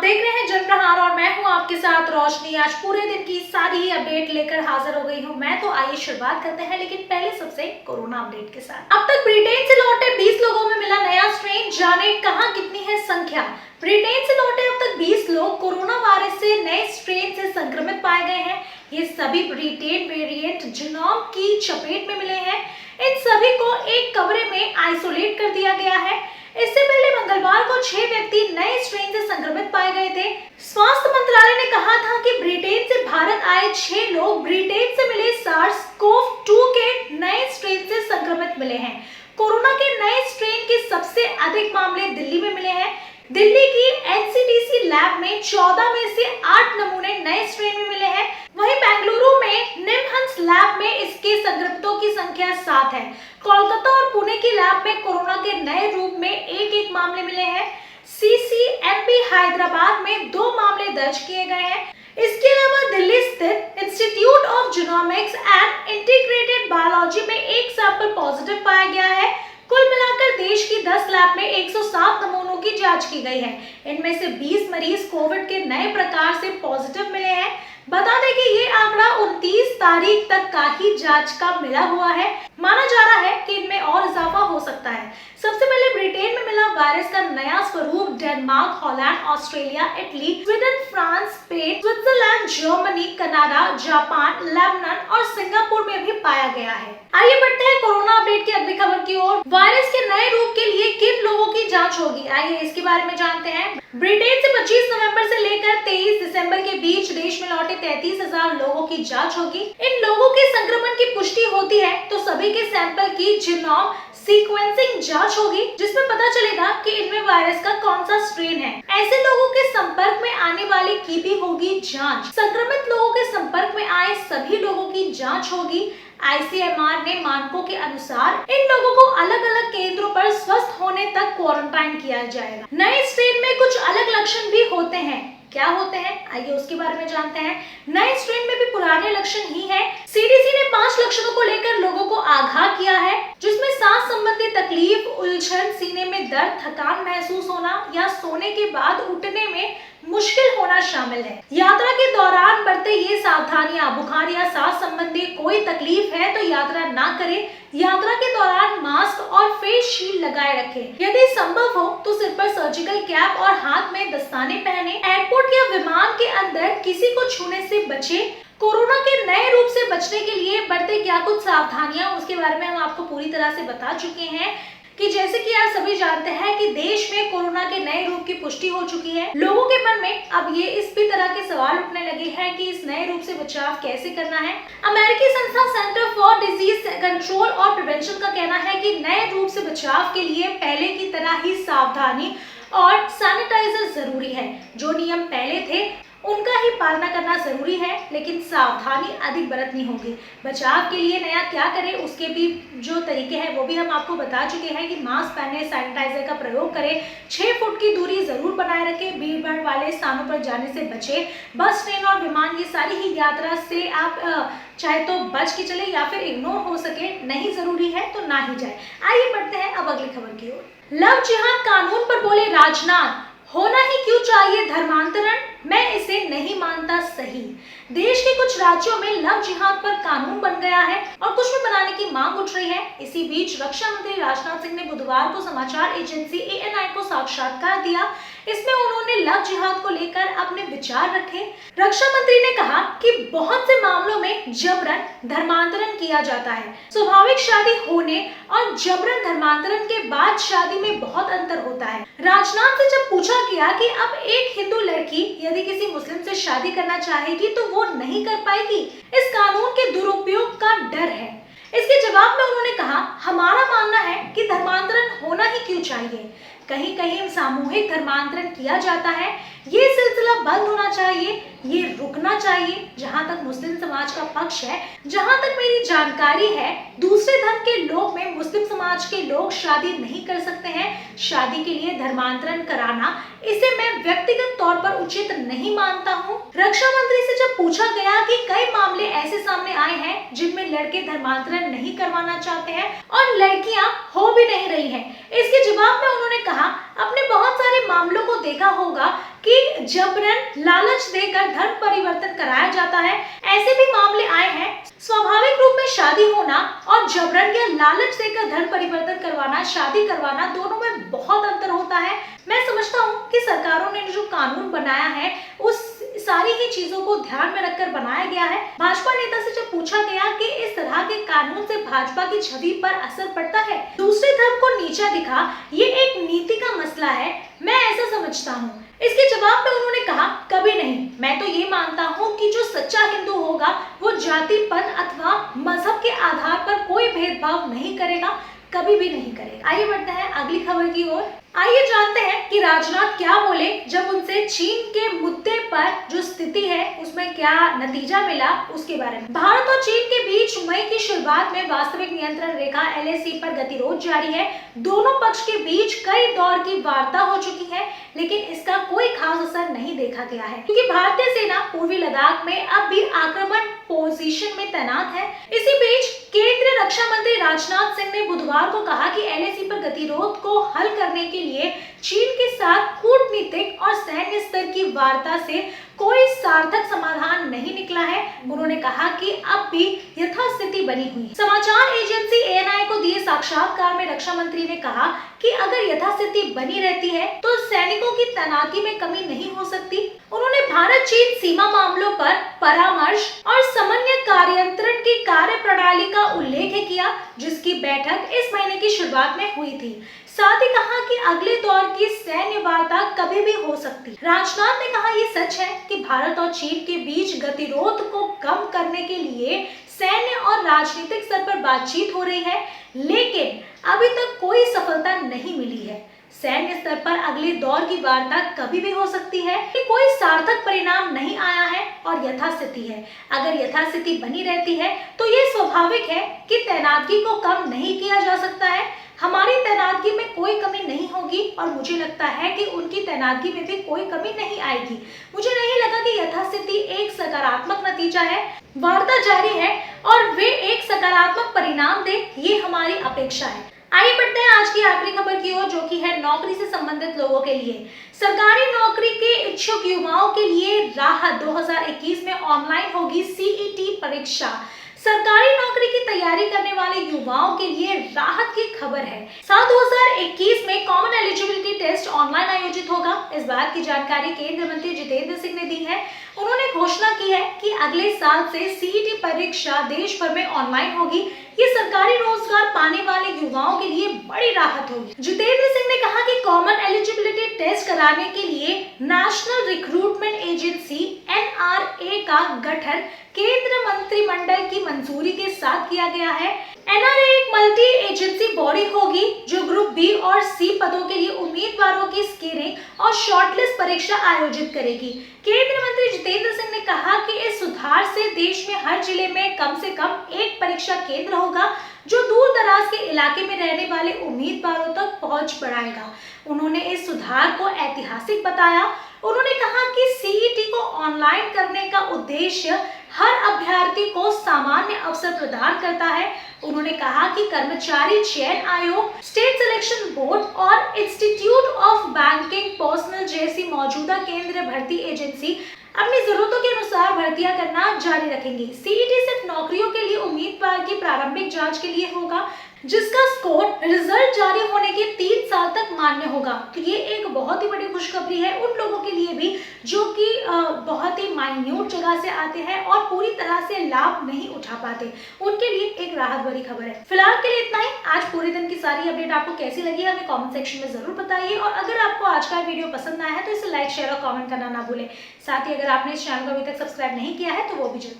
देख रहे हैं जनप्रहार और मैं हूं आपके साथ रोशनी। आज पूरे दिन की सारी ही अपडेट लेकर हाजिर हो गई हूं मैं। तो आइए शुरुआत करते हैं, लेकिन पहले सबसे कोरोना अपडेट के साथ। अब तक ब्रिटेन से लौटे 20 लोगों में मिला नया स्ट्रेन, जाने कहां कितनी है संख्या। ब्रिटेन से लौटे अब तक 20 लोग कोरोना वायरस से नए स्ट्रेन से संक्रमित पाए गए हैं। ये सभी ब्रिटेन वेरिएंट जीनोम की चपेट में मिले हैं। इन सभी को एक कमरे में आइसोलेट कर दिया गया है। इससे पहले मंगलवार को 6 व्यक्ति नए स्ट्रेन से संक्रमित पाए गए थे। स्वास्थ्य मंत्रालय ने कहा था कि ब्रिटेन से भारत आए 6 लोग ब्रिटेन से मिले सार्स-CoV-2 के नए स्ट्रेन से संक्रमित मिले हैं। कोरोना के नए स्ट्रेन के सबसे अधिक मामले दिल्ली में मिले हैं। दिल्ली की एनसीडीसी लैब में 14 में से 8 नमूने नए स्ट्रेन में मिले हैं। वहीं बेंगलुरु में निमहंस लैब में इसके संक्रमितों की संख्या 7 है। कोलकाता और पुणे की लैब में कोरोना के नए रूप में एक मामले मिले हैं। सीसीएमबी हैदराबाद में 2 मामले दर्ज किए गए हैं। इसके अलावा दिल्ली स्थित institute of genomics and integrated biology में एक सैंपल पॉजिटिव पाया गया है। कुल मिलाकर देश की 10 लैब में 107 नमूनों की जांच की गई है। इनमें से 20 मरीज कोविड के नए प्रकार से पॉजिटिव मिले हैं। बता दें कि ये आंकड़ा 29 तारीख तक का ही जांच का मिला हुआ है। माना जा रहा है कि इनमें और इजाफा हो सकता है। सबसे पहले ब्रिटेन में मिला वायरस का नया स्वरूप Denmark, Holland, Australia, Italy, Sweden, France, Spain, Switzerland, Germany, Canada, Japan, Lebanon और सिंगापुर में भी पाया गया है। आइए बढ़ते हैं कोरोना अपडेट की अगली खबर की ओर। वायरस के नए रूप के लिए किन लोगों की जांच होगी, आइए इसके बारे में जानते हैं। ब्रिटेन से 25 नवंबर से लेकर 23 दिसंबर के बीच देश में लौटे 33,000 लोगों की जांच होगी। इन लोगों के संक्रमण की पुष्टि होती है तो सभी के सैंपल की जीनोम सीक्वेंसिंग जांच होगी, जिसमें पता चलेगा कि इनमें वायरस का कौन सा स्ट्रेन है। ऐसे लोगों के संपर्क में आने वाले की भी होगी जांच। संक्रमित लोगों के संपर्क में आए सभी लोगों की जांच होगी। आईसीएमआर ने मानकों के अनुसार इन लोगों को अलग अलग केंद्रों पर स्वस्थ होने तक क्वारंटाइन किया जाएगा। नए स्ट्रेन में कुछ अलग लक्षण भी होते हैं। क्या होते हैं, आइए उसके बारे में जानते हैं। नए स्ट्रेन में भी पुराने लक्षण ही हैं। सीडीसी ने 5 लक्षणों को लेकर लोगों को आगाह किया है, जिसमें सांस संबंधी तकलीफ, उलझन, सीने में दर्द, थकान महसूस होना या सोने के बाद उठने में मुश्किल होना शामिल है। यात्रा के दौरान बरते ये सावधानियां, बुखार या सांस संबंधी कोई तकलीफ है तो यात्रा ना करें। यात्रा के दौरान मास्क और फेस शील्ड लगाए रखें। यदि संभव हो तो सिर पर सर्जिकल कैप और हाथ में दस्ताने पहने। एयरपोर्ट या विमान के अंदर किसी को छूने से बचें। कोरोना के नए रूप से बचने के लिए बरते क्या कुछ सावधानियां, उसके बारे में हम आपको पूरी तरह से बता चुके हैं कि जैसे कि आप सभी जानते हैं कि देश में कोरोना के नए रूप की पुष्टि हो चुकी है। लोगों के मन में अब ये इस भी तरह के सवाल उठने लगे हैं कि इस नए रूप से बचाव कैसे करना है। अमेरिकी संस्था सेंटर फॉर डिजीज कंट्रोल और प्रिवेंशन का कहना है कि नए रूप से बचाव के लिए पहले की तरह ही सावधानी और सैनिटाइजर जरूरी है। जो नियम पहले थे उनका ही पालना करना जरूरी है, लेकिन सावधानी अधिक बरतनी होगी। बचाव के लिए नया क्या करें, उसके भी जो तरीके हैं वो भी हम आपको बता चुके हैं कि मास्क पहने, सैनिटाइजर का प्रयोग करें, 6 फुट की दूरी जरूर बनाए रखें, भीड़ भाड़ वाले स्थानों पर जाने से बचें। बस, ट्रेन और विमान, ये सारी ही यात्रा से आप चाहे तो बच के चले या फिर इग्नोर हो सके, नहीं जरूरी है तो ना ही जाए। आइए बढ़ते हैं अब अगली खबर की ओर। लव जिहाद कानून पर बोले राजनाथ, होना ही क्यों चाहिए धर्मांतरण, मैं इसे नहीं मानता सही। देश के कुछ राज्यों में लव जिहाद पर कानून बन गया है और कुछ में बनाने की मांग उठ रही है। इसी बीच रक्षा मंत्री राजनाथ सिंह ने बुधवार को समाचार एजेंसी एएनआई को साक्षात्कार दिया। इसमें उन्होंने लव जिहाद को लेकर अपने विचार रखे। रक्षा मंत्री ने कहा कि बहुत से मामलों में जबरन धर्मांतरण किया जाता है। स्वाभाविक शादी होने और जबरन धर्मांतरण के बाद शादी में बहुत अंतर होता है। राजनाथ से जब पूछा गया कि अब एक हिंदू लड़की यदि किसी मुस्लिम से शादी करना चाहेगी तो वो नहीं कर पाएगी, इस कानून के दुरुपयोग का डर है। इसके जवाब में उन्होंने कहा, हमारा मानना है कि धर्मांतरण होना ही क्यों चाहिए। कहीं कहीं सामूहिक धर्मांतरण किया जाता है, ये सिलसिला बंद होना चाहिए। ये रुकना चाहिए। जहां तक मुस्लिम समाज का पक्ष है, जहां तक मेरी जानकारी है, दूसरे धर्म के लोग में मुस्लिम समाज के लोग शादी नहीं कर सकते हैं। शादी के लिए धर्मांतरण कराना, इसे मैं व्यक्तिगत तौर पर उचित नहीं मानता हूँ। रक्षा मंत्री से जब पूछा गया कि कई मामले ऐसे सामने आए हैं जिनमें लड़के धर्मांतरण नहीं करवाना चाहते हैं और लड़कियां हो भी नहीं रही हैं, इसके जवाब में उन्होंने कहा, अपने बहुत सारे मामलों को देखा होगा कि जबरन लालच देकर धर्म परिवर्तन कराया जाता है। ऐसे भी मामले आए हैं। स्वाभाविक रूप में शादी होना और जबरन या लालच देकर धर्म परिवर्तन करवाना, शादी करवाना, दोनों में बहुत अंतर होता है। मैं समझता हूँ कि सरकारों ने जो कानून बनाया है उस सारी ही चीजों को ध्यान में रखकर बनाया गया है। भाजपा नेता से जब पूछा गया कि इस तरह के कानून से भाजपा की छवि पर असर पड़ता है, दूसरे धर्म को नीचा दिखा, ये एक नीति का मसला है, मैं ऐसा समझता हूँ। इसके जवाब में उन्होंने कहा, कभी नहीं। मैं तो ये मानता हूँ कि जो सच्चा हिंदू होगा वो जाति, पंथ अथवा मजहब के आधार पर कोई भेदभाव नहीं करेगा, कभी भी नहीं करेगा। आइए बढ़ते हैं अगली खबर की ओर। आइए जानते हैं कि राजनाथ क्या बोले जब उनसे चीन के मुद्दे पर जो स्थिति है उसमें क्या नतीजा मिला, उसके बारे में। भारत और चीन के बीच मई की शुरुआत में वास्तविक नियंत्रण रेखा LAC पर गतिरोध जारी है। दोनों पक्ष के बीच कई दौर की वार्ता हो चुकी है, लेकिन इसका कोई खास असर नहीं देखा गया है, क्योंकि भारतीय सेना पूर्वी लद्दाख में अब भी आक्रमण पोजीशन में तैनात है। इसी बीच केंद्रीय रक्षा मंत्री राजनाथ सिंह ने बुधवार को कहा कि LAC पर गतिरोध को हल करने के लिए चीन के साथ कूटनीतिक और सैन्य स्तर की वार्ता से कोई सार्थक समाधान नहीं निकला है। उन्होंने कहा कि अब भी यथास्थिति बनी हुई है। समाचार एजेंसी ANI को दिए साक्षात्कार में रक्षा मंत्री ने कहा कि अगर यथास्थिति बनी रहती है तो सैनिकों की तैनाती में कमी नहीं हो सकती। उन्होंने भारत चीन सीमा मामलों पर परामर्श और समन्वय कार्यान्वयन की कार्य प्रणाली का उल्लेख किया, जिसकी बैठक इस महीने की शुरुआत में हुई थी। साथ ही कहा कि अगले दौर की सैन्य वार्ता कभी भी हो सकती है। राजनाथ ने कहा, ये सच है कि भारत और चीन के बीच गतिरोध को कम करने के लिए सैन्य और राजनीतिक स्तर पर बातचीत हो रही है, लेकिन अभी तक कोई सफलता नहीं मिली है। सैन्य स्तर पर अगले दौर की वार्ता कभी भी हो सकती है कि कोई सार्थक परिणाम नहीं आया है और यथास्थिति है। अगर यथास्थिति बनी रहती है तो ये स्वाभाविक है कि तैनाती को कम नहीं किया जा सकता है। हमारी तैनाती में कोई कमी नहीं होगी और मुझे लगता है कि उनकी तैनाती में भी कोई कमी नहीं आएगी। मुझे नहीं लगा कि यथास्थिति एक सकारात्मक नतीजा है। वार्ता जारी है और वे एक सकारात्मक परिणाम दे, ये हमारी अपेक्षा है। आइए बढ़ते हैं आज की आखिरी खबर की ओर, जो कि है नौकरी से संबंधित लोगों के लिए। सरकारी नौकरी के इच्छुक युवाओं के लिए राहत 2021 में ऑनलाइन होगी CET परीक्षा। सरकारी नौकरी की तैयारी करने वाले युवाओं के लिए राहत की खबर है। साल 2021 में कॉमन एलिजिबिलिटी टेस्ट ऑनलाइन आयोजित होगा। इस बात की जानकारी केंद्रीय मंत्री जितेंद्र सिंह ने दी है। उन्होंने घोषणा की है कि अगले साल से CET परीक्षा देश भर में ऑनलाइन होगी। ये सरकारी रोजगार पाने वाले युवाओं के लिए बड़ी राहत होगी। जितेंद्र सिंह ने कहा कि कॉमन एलिजिबिलिटी टेस्ट कराने के लिए नेशनल रिक्रूटमेंट एजेंसी NRA का गठन केंद्र मंत्रिमंडल की मंजूरी के साथ किया गया है। NRA एक मल्टी एजेंसी बॉडी होगी जो ग्रुप B और C पदों के लिए उम्मीदवारों की स्क्रीनिंग और शॉर्टलिस्ट परीक्षा आयोजित करेगी। केंद्रीय मंत्री जितेंद्र सिंह ने कहा कि इस सुधार से देश में हर जिले में कम से कम एक परीक्षा केंद्र होगा, जो दूर दराज के इलाके में रहने वाले उम्मीदवारों तक पहुंच बढ़ाएगा। उन्होंने इस सुधार को ऐतिहासिक बताया। उन्होंने कहा कि CET को ऑनलाइन करने का उद्देश्य हर अभ्यर्थी को सामान्य अवसर प्रदान करता है। उन्होंने कहा कि कर्मचारी चयन आयोग, स्टेट सिलेक्शन बोर्ड और इंस्टीट्यूट ऑफ बैंकिंग पर्सनल जैसी मौजूदा केंद्रीय भर्ती एजेंसी अपनी जरूरतों के अनुसार भर्तियां करना जारी रखेंगी। CET सिर्फ नौकरियों के लिए उम्मीदवार की प्रारंभिक जांच के लिए होगा, जिसका स्कोर रिजल्ट जारी होने के 3 साल तक मान्य होगा। तो ये एक बहुत ही बड़ी खुशखबरी है उन लोगों के लिए भी जो कि बहुत ही माइन्यूट जगह से आते हैं और पूरी तरह से लाभ नहीं उठा पाते, उनके लिए एक राहत भरी खबर है। फिलहाल के लिए इतना ही। आज पूरे दिन की सारी अपडेट आपको कैसी लगी हमें कमेंट सेक्शन में जरूर बताइए, और अगर आपको आज का वीडियो पसंद आया है तो इसे लाइक, शेयर और कमेंट करना ना भूलें। साथ ही अगर आपने इस चैनल को अभी तक सब्सक्राइब नहीं किया है तो वो भी जरूर